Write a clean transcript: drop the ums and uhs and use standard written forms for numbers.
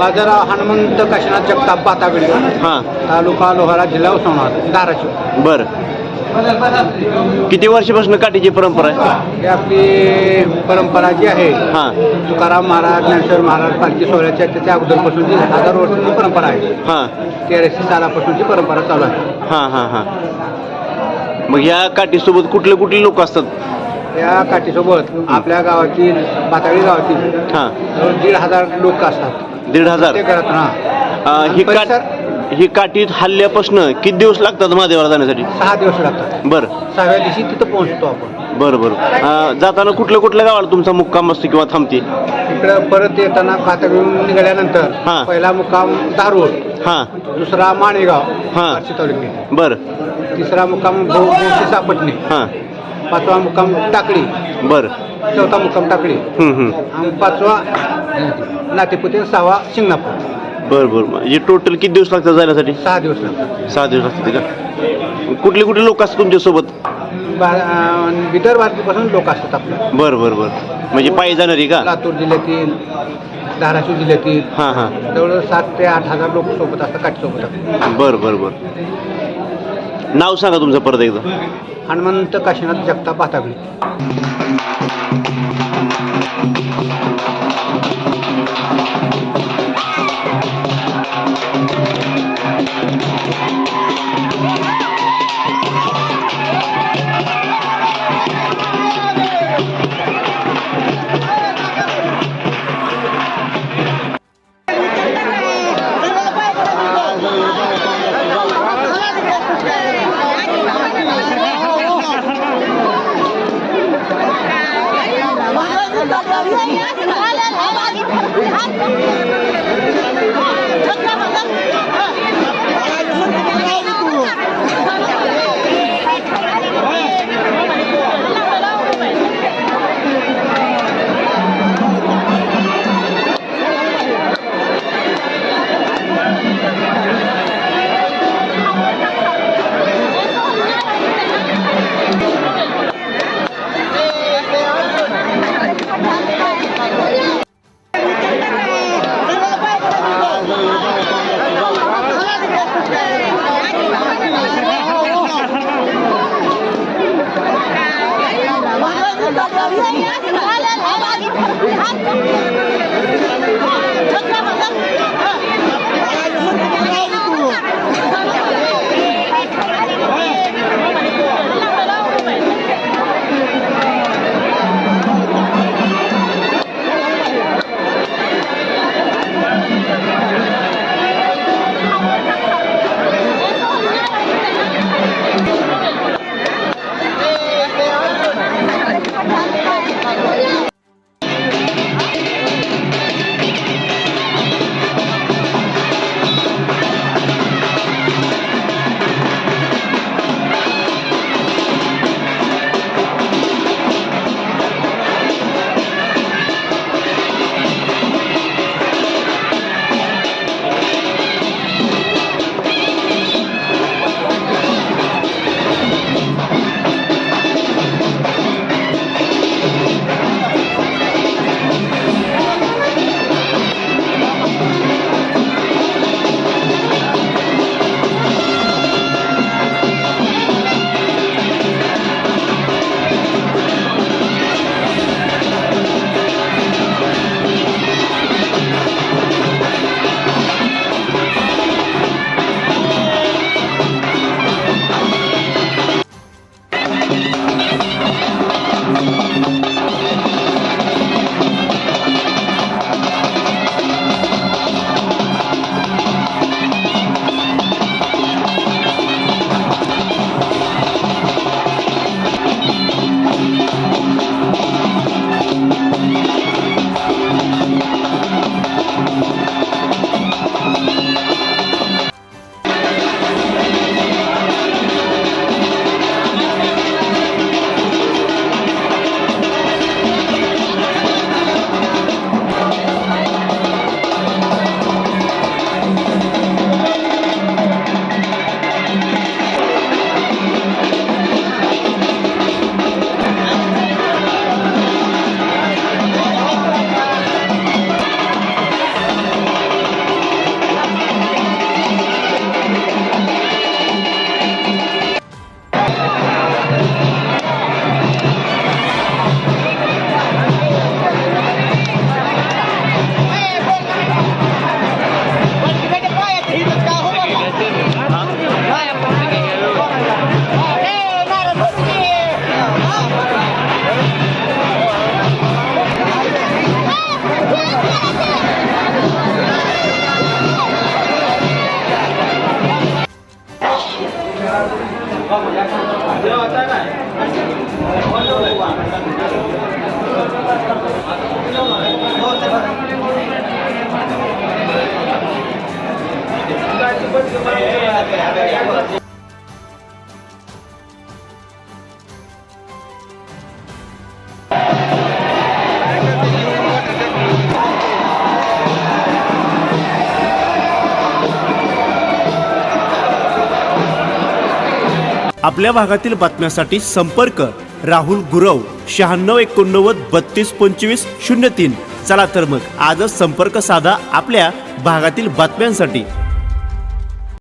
बाजाराव हनुमंत काशीनाथ जगताप पातागडी, हां तालुका लोहारा, जिल्हा उस्मानाबाद, धाराशिव. बरं. किती वर्षापासून काठीची परंपरा आहे? ही आपली परंपरा जी आहे, हां तुकाराम महाराज, ज्ञानेश्वर महाराज पालखी सोहळ्याच्या त्याच्या अगोदरपासून जी 1000 वर्षाची परंपरा आहे. हां 1300 सालापासूनची परंपरा चालू आहे. हां हां हां. मग ह्या काठीसोबत कुठले कुठले लोक असतात? या काठीसोबत आपल्या गावाची पाताळी गावाची हां 1,500 लोक असतात. 1,500. ते करत ना ही ही काठी हल्ल्यापासून किती दिवस लागतात महादेवाला जाण्यासाठी? 6 दिवस लागतात. बरं 6व्या दिवशी तिथं पोहोचतो आपण. बरं बरं. जाताना कुठल्या गावाला तुमचा मुक्काम असतो किंवा थांबते? इकडं परत येताना पाताळीहून निघाल्यानंतर हां. पहिला मुक्काम धारूर, हां दुसरा माणेगाव हां. बार्शी तालुक्यात, बरं तिसरा मुक्काम भोशी सापटणे, हां 5वा मुक्काम टाकळी, बरं 4था मुक्काम टाकळी आणि 5वा नातेपुते, 6वा शिंगणापूर. बरं बरं. म्हणजे टोटल किती दिवस लागतात जाण्यासाठी? 6 दिवस लागतात. 6 दिवस लागतात का? कुठले कुठले लोक असतात तुमच्यासोबत? विदर्भापासून लोक असतात आपल्या. बरं बरं बरं. म्हणजे पायी जाणारी का? लातूर जिल्ह्यातील, धाराशिव जिल्ह्यातील हां हां. जवळ 7,000 ते 8,000 लोक सोबत असतात, काठीसोबत असतात. बरं बरं बरं. नाव सांगा तुमचं परत एकदा. हनुमंत काशीनाथ जगताप पातागडी. आपल्या भागातील बातम्यांसाठी संपर्क राहुल गुरव 9689322503. चला तर मग आजच संपर्क साधा आपल्या भागातील बातम्यांसाठी.